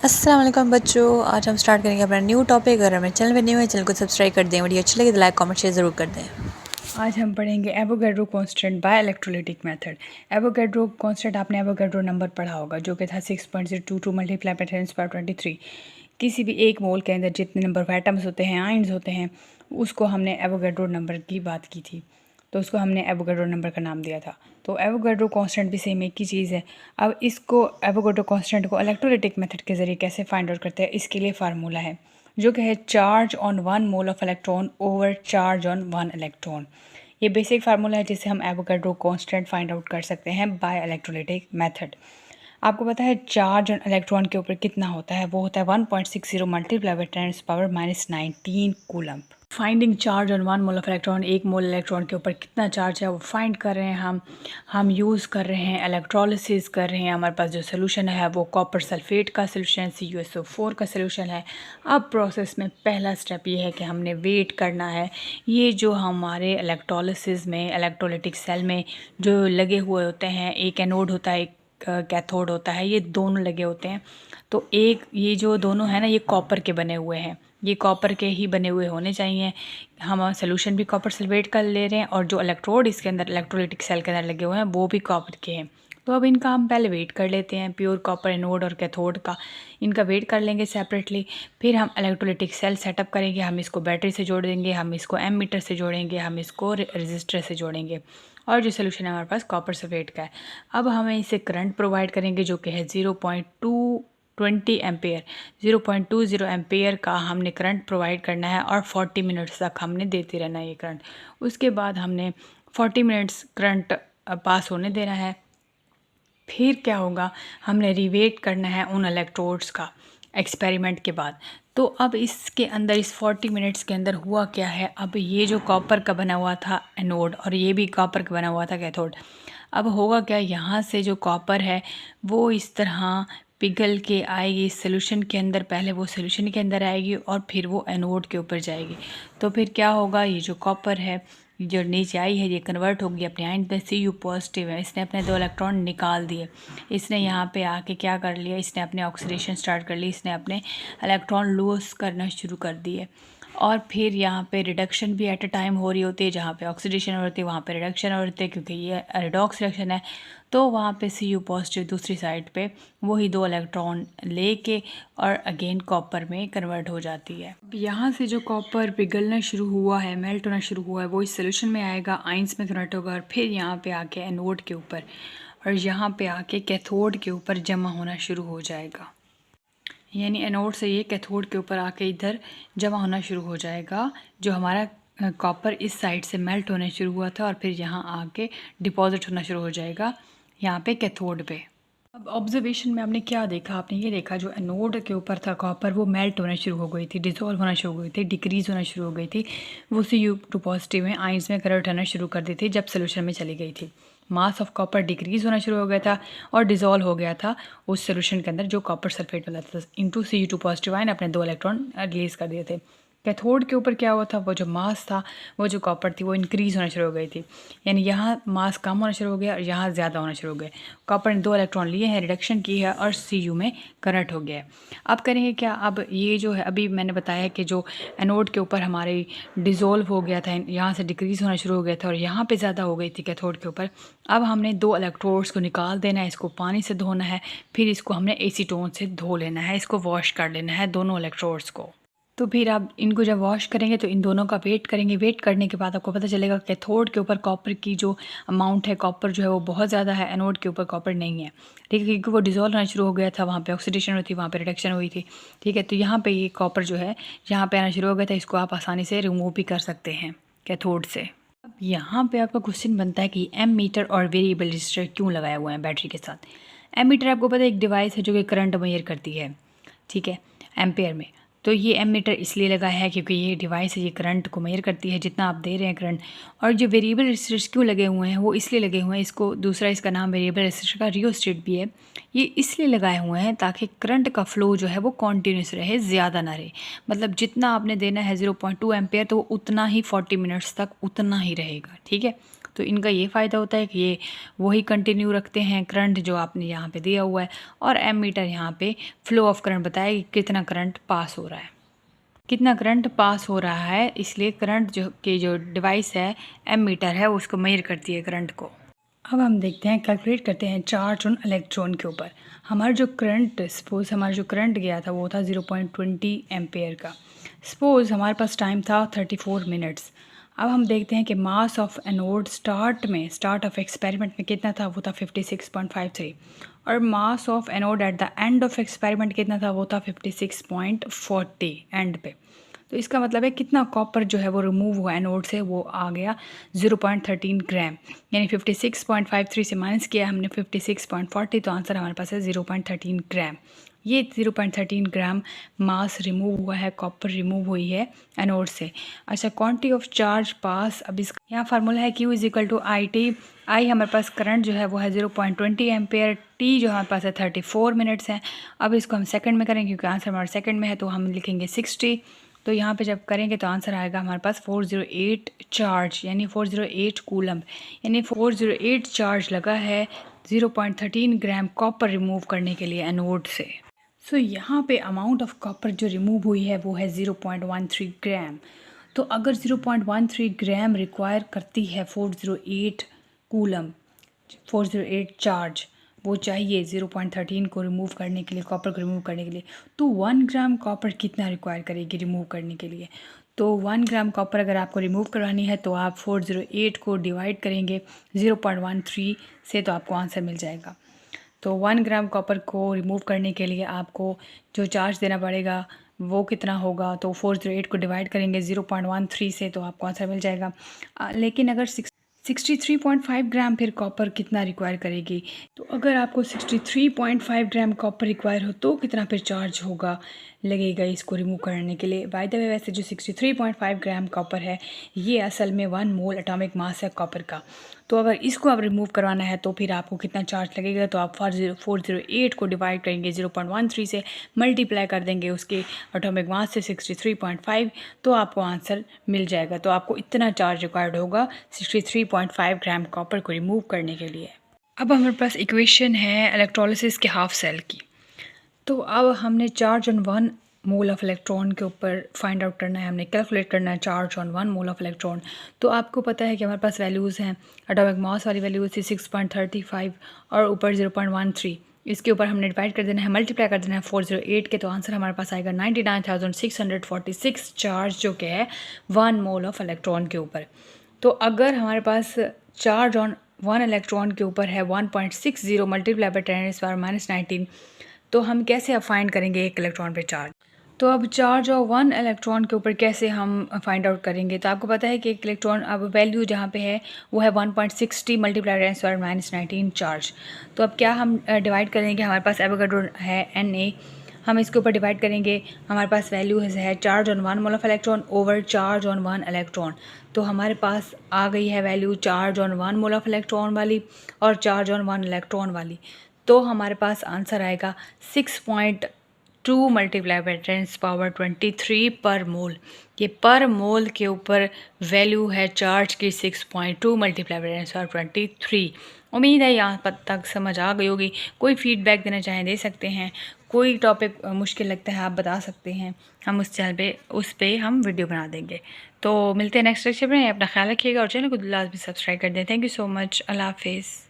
अस्सलाम वालेकुम बच्चों, आज हम स्टार्ट करेंगे अपना न्यू टॉपिक। अगर हमारे चैनल में न्यू है, चैनल को सब्सक्राइब कर दें। वीडियो अच्छी लगे तो लाइक कमेंट शेयर ज़रूर कर दें। आज हम पढ़ेंगे Avogadro constant by electrolytic method. Avogadro constant आपने एवोगैड्रो नंबर पढ़ा होगा जो कि था 6.022 मल्टीप्लाई बाय 10⁻23। किसी भी एक मोल के अंदर जितने नंबर ऑफ एटम्स होते हैं, आयन्स होते हैं, उसको हमने एवोगैड्रो नंबर की बात की थी, तो उसको हमने एवोगैड्रो नंबर का नाम दिया था। तो एवोगैड्रो कांस्टेंट भी सेम एक ही चीज़ है। अब इसको एवोगैड्रो कांस्टेंट को इलेक्ट्रोलाइटिक मेथड के ज़रिए कैसे फाइंड आउट करते हैं, इसके लिए फार्मूला है जो कि है charge on 1 mole of electron over charge on 1 electron. ये बेसिक फार्मूला है जिससे हम एवोगैड्रो कांस्टेंट फाइंड आउट कर सकते हैं बाय इलेक्ट्रोलाइटिक मेथड। आपको पता है चार्ज ऑन इलेक्ट्रॉन के ऊपर कितना होता है, वो होता है 1.60 multiply by 10⁻⁻19 coulomb. Finding charge on 1 mole of electron, एक मोल इलेक्ट्रॉन के ऊपर कितना चार्ज है वो फाइंड कर रहे हैं हम यूज़ कर रहे हैं इलेक्ट्रोलिसिस कर रहे हैं। हमारे पास जो सोल्यूशन है वो कॉपर सल्फेट का सोल्यूशन CuSO4 का सोल्यूशन है। अब प्रोसेस में पहला स्टेप ये है कि हमने वेट करना है। ये जो हमारे इलेक्ट्रोलिसिस में इलेक्ट्रोलाइटिक सेल में जो लगे हुए होते हैं, एक एनोड होता है, एक कैथोड होता है, ये दोनों लगे होते हैं। तो एक ये जो दोनों है ना, ये कॉपर के बने हुए हैं, ये कॉपर के ही बने हुए होने चाहिए। हम सोल्यूशन भी कॉपर सल्फेट का ले रहे हैं और जो इलेक्ट्रोड इसके अंदर इलेक्ट्रोलाइटिक सेल के अंदर लगे हुए हैं वो भी कॉपर के हैं। तो अब इनका हम पहले वेट कर लेते हैं, प्योर कॉपर एनोड और कैथोड का इनका वेट कर लेंगे सेपरेटली। फिर हम इलेक्ट्रोलाइटिक सेल सेटअप करेंगे, हम इसको बैटरी से जोड़ देंगे, हम इसको एमीटर से जोड़ेंगे, हम इसको रजिस्टर से जोड़ेंगे और जो सोल्यूशन है हमारे पास कॉपर सल्फेट का है। अब हमें इसे करंट प्रोवाइड करेंगे जो कि है 0.220 एम्पेयर। 0.20 एम्पेयर का हमने करंट प्रोवाइड करना है और 40 मिनट्स तक हमने देते रहना है ये करंट। उसके बाद हमने 40 मिनट्स करंट पास होने देना है। फिर क्या होगा, हमने रिवेट करना है उन इलेक्ट्रोड्स का एक्सपेरिमेंट के बाद। तो अब इसके अंदर इस 40 मिनट्स के अंदर हुआ क्या है, अब ये जो कॉपर का बना हुआ था एनोड और ये भी कॉपर का बना हुआ था कैथोड, अब होगा क्या, यहाँ से जो कॉपर है वो इस तरह पिघल के आएगी इस सोल्यूशन के अंदर। पहले वो सोल्यूशन के अंदर आएगी और फिर वो एनोड के ऊपर जाएगी। तो फिर क्या होगा, ये जो कॉपर है जो नीचे आई है ये कन्वर्ट होगी अपने आयन में। Cu पॉजिटिव है, इसने अपने 2 इलेक्ट्रॉन निकाल दिए। इसने यहाँ पे आके क्या कर लिया, इसने अपने ऑक्सीडेशन स्टार्ट कर ली, इसने अपने इलेक्ट्रॉन लूज करना शुरू कर दिए। और फिर यहाँ पे रिडक्शन भी एट अ टाइम हो रही होती है, जहाँ पे ऑक्सीडेशन होती है वहाँ पे रिडक्शन होती है, क्योंकि ये रिडॉक्स रिएक्शन है। तो वहाँ पे Cu पॉजिटिव दूसरी साइड पे वही 2 इलेक्ट्रॉन लेके और अगेन कॉपर में कन्वर्ट हो जाती है। यहाँ से जो कॉपर पिघलना शुरू हुआ है, मेल्ट होना शुरू हुआ है, वो इस सोल्यूशन में आएगा, आइंस में कन्वर्ट होगा और फिर यहाँ पे आके एनोड के ऊपर और यहाँ पे आके कैथोड के ऊपर जमा होना शुरू हो जाएगा। यानी एनोड से ये कैथोड के ऊपर आके इधर जमा होना शुरू हो जाएगा। जो हमारा कॉपर इस साइड से मेल्ट होने शुरू हुआ था और फिर यहाँ आके डिपॉजिट होना शुरू हो जाएगा यहाँ पे कैथोड पे। अब ऑब्जर्वेशन में आपने क्या देखा, आपने ये देखा जो एनोड के ऊपर था कॉपर वो मेल्ट होना शुरू हो गई थी, डिसॉल्व होना शुरू हो गई थी, डिक्रीज़ होना शुरू हो गई थी। वो Cu2 पॉजिटिव में आइंस में कन्वर्ट होना शुरू कर दी थी जब सोल्यूशन में चली गई थी। मास ऑफ कॉपर डिक्रीज़ होना शुरू हो गया था और डिसॉल्व हो गया था उस सोल्यूशन के अंदर जो कॉपर सल्फेट वाला था। इनटू Cu2 पॉजिटिव आयन अपने 2 इलेक्ट्रॉन रिलीज़ कर दिए थे। कैथोड के ऊपर क्या हुआ था, वो जो मास था, वो जो कॉपर थी वो इंक्रीज़ होना शुरू हो गई थी। यानी यहाँ मास कम होना शुरू हो गया और यहाँ ज़्यादा होना शुरू हो गया। कॉपर ने 2 इलेक्ट्रॉन लिए हैं, रिडक्शन की है और Cu में कन्वर्ट हो गया है। अब करेंगे क्या, अब ये जो है अभी मैंने बताया कि जो एनोड के ऊपर हमारे डिज़ोल्व हो गया था, यहाँ से डिक्रीज़ होना शुरू हो गया था और यहाँ पे ज़्यादा हो गई थी कैथोड के ऊपर। अब हमने 2 इलेक्ट्रोड्स को निकाल देना है, इसको पानी से धोना है, फिर इसको हमने एसीटोन से धो लेना है, इसको वॉश कर लेना है दोनों इलेक्ट्रोड्स को। तो फिर आप इनको जब वॉश करेंगे तो इन दोनों का वेट करेंगे। वेट करने के बाद आपको पता चलेगा कैथोड के ऊपर कॉपर की जो अमाउंट है, कॉपर जो है वो बहुत ज़्यादा है, एनोड के ऊपर कॉपर नहीं है। ठीक है, क्योंकि वो डिज़ोल्व होना शुरू हो गया था, वहाँ पे ऑक्सीडेशन हुई थी, वहाँ पे रिडक्शन हुई थी। ठीक है, तो यहाँ पे ये कॉपर जो है यहाँ पे आना शुरू हो गया था, इसको आप आसानी से रिमूव भी कर सकते हैं कैथोड से। अब यहाँ पे आपका क्वेश्चन बनता है कि एमीटर और वेरिएबल रजिस्टर क्यों लगाया हुआ है बैटरी के साथ। एमीटर आपको पता है एक डिवाइस है जो कि करंट मेजर करती है, ठीक है, एम्पेयर में। तो ये एमीटर इसलिए लगा है क्योंकि ये डिवाइस है, ये करंट को मेजर करती है जितना आप दे रहे हैं करंट। और जो वेरिएबल रेजिस्टर्स क्यों लगे हुए हैं वो इसलिए लगे हुए हैं, इसको दूसरा इसका नाम वेरिएबल रेजिस्टर का रियोस्टेट भी है। ये इसलिए लगाए हुए हैं ताकि करंट का फ्लो जो है वो कॉन्टीन्यूस रहे, ज़्यादा ना रहे। मतलब जितना आपने देना है 0.2 एम्पेयर तो वो उतना ही 40 मिनट्स तक उतना ही रहेगा। ठीक है, तो इनका ये फ़ायदा होता है कि ये वही कंटिन्यू रखते हैं करंट जो आपने यहाँ पे दिया हुआ है, और एमीटर यहाँ पे फ्लो ऑफ करंट बताया कि कितना करंट पास हो रहा है, कितना करंट पास हो रहा है। इसलिए करंट जो डिवाइस है एमीटर है उसको मेजर करती है करंट को। अब हम देखते हैं, कैलकुलेट करते हैं चार्ज ऑन इलेक्ट्रॉन के ऊपर। हमारा जो करंट, सपोज़ हमारा जो करंट गया था वो था 0.20 एम्पेयर का। सपोज़ हमारे पास टाइम था 34 मिनट्स। अब हम देखते हैं कि mass of anode start of experiment में कितना था, वो था 56.53, और mass of anode at the end of experiment कितना था, वो था 56.40 एंड पे। तो इसका मतलब है कितना कॉपर जो है वो रिमूव हुआ एनोड से, वो आ गया 0.13 ग्राम, यानी 56.53 से माइनस किया हमने 56.40, तो आंसर हमारे पास है 0.13 ग्राम। ये 0.13 ग्राम मास रिमूव हुआ है, कॉपर रिमूव हुई है एनोड से। अच्छा, क्वांटिटी ऑफ चार्ज पास, अब इसका यहाँ फार्मूला है Q equal to I T. I हमारे पास करंट जो है वो है 0.20 एम्पेयर, टी जो हमारे पास है 34 मिनट्स है। अब इसको हम सेकंड में करेंगे क्योंकि आंसर हमारे सेकंड में है, तो हम लिखेंगे 60। तो यहाँ पे जब करेंगे तो आंसर आएगा हमारे पास 408 चार्ज, यानी 408 कूलम, यानी 408 चार्ज लगा है 0.13 ग्राम कॉपर रिमूव करने के लिए एनोड से। सो यहाँ पे अमाउंट ऑफ कॉपर जो रिमूव हुई है वो है 0.13 ग्राम। तो अगर 0.13 ग्राम रिक्वायर करती है 408 कूलम, 408 चार्ज वो चाहिए 0.13 को रिमूव करने के लिए, कॉपर को रिमूव करने के लिए, तो 1 ग्राम कॉपर कितना रिक्वायर करेगी रिमूव करने के लिए। तो 1 ग्राम कॉपर अगर आपको रिमूव करवानी है तो आप 408 को डिवाइड करेंगे 0.13 से, तो आपको आंसर मिल जाएगा। तो 1 ग्राम कॉपर को रिमूव करने के लिए आपको जो चार्ज देना पड़ेगा वो कितना होगा, तो 408 को डिवाइड करेंगे 0.13 से, तो आपको आंसर मिल जाएगा। लेकिन अगर 63.5 ग्राम फिर कॉपर कितना रिक्वायर करेगी, तो अगर आपको 63.5 ग्राम कॉपर रिक्वायर हो तो कितना फिर चार्ज होगा लगेगा इसको रिमूव करने के लिए। बाय द वे, वैसे जो 63.5 ग्राम कॉपर है ये असल में 1 मोल एटॉमिक मास है कॉपर का। तो अगर इसको आप रिमूव करवाना है तो फिर आपको कितना चार्ज लगेगा, तो आप 408 को डिवाइड करेंगे 0.13 से, मल्टीप्लाई कर देंगे उसके एटॉमिक मास से 63.5, तो आपको आंसर मिल जाएगा। तो आपको इतना चार्ज रिक्वायर्ड होगा 63.5 ग्राम कॉपर को रिमूव करने के लिए। अब हमारे पास इक्वेशन है इलेक्ट्रोलिसिस के हाफ सेल की। तो अब हमने charge on 1 mole of electron के ऊपर फाइंड आउट करना है, हमने कैलकुलेट करना है charge on 1 mole of electron. तो आपको पता है कि हमारे पास वैल्यूज़ हैं, एटॉमिक मास वाली वैल्यूज थी 6.35 और ऊपर 0.13, इसके ऊपर हमने डिवाइड कर देना है, मल्टीप्लाई कर देना है 408 के, तो आंसर हमारे पास आएगा 99,646 चार्ज, जो कि है 1 मोल ऑफ इलेक्ट्रॉन के ऊपर। तो अगर हमारे पास चार्ज ऑन 1 इलेक्ट्रॉन के ऊपर है 1.60 मल्टीप्लाई बाय 10⁻⁻19, तो हम कैसे अब फाइंड करेंगे एक इलेक्ट्रॉन पे चार्ज। तो अब चार्ज ऑफ 1 इलेक्ट्रॉन के ऊपर कैसे हम फाइंड आउट करेंगे, तो आपको पता है कि एक इलेक्ट्रॉन अब वैल्यू जहाँ पे है वो है 1.60 मल्टीप्लाई 10⁻⁻19 चार्ज। तो अब क्या हम डिवाइड करेंगे, हमारे पास एवोगाड्रो है Na, हम इसके ऊपर डिवाइड करेंगे, हमारे पास वैल्यू है charge on 1 mole of electron over charge on 1 electron. तो हमारे पास आ गई है value charge on 1 mole of electron वाली और चार्ज ऑन 1 इलेक्ट्रॉन वाली। तो हमारे पास आंसर आएगा 6.2 मल्टीप्लाई बाय 10⁻23 पर मोल। ये पर मोल के ऊपर वैल्यू है चार्ज की 6.2 मल्टीप्लाई बाय 10⁻23। उम्मीद है यहाँ तक समझ आ गई होगी। कोई फीडबैक देना चाहें दे सकते हैं, कोई टॉपिक मुश्किल लगता है आप बता सकते हैं, हम उस चैनल पे हम वीडियो बना देंगे। तो मिलते हैं नेक्स्ट लेक्चर में, अपना ख्याल रखिएगा और चैनल को लाजमी सब्सक्राइब कर दें। थैंक यू सो मच, अल्लाह हाफिज़।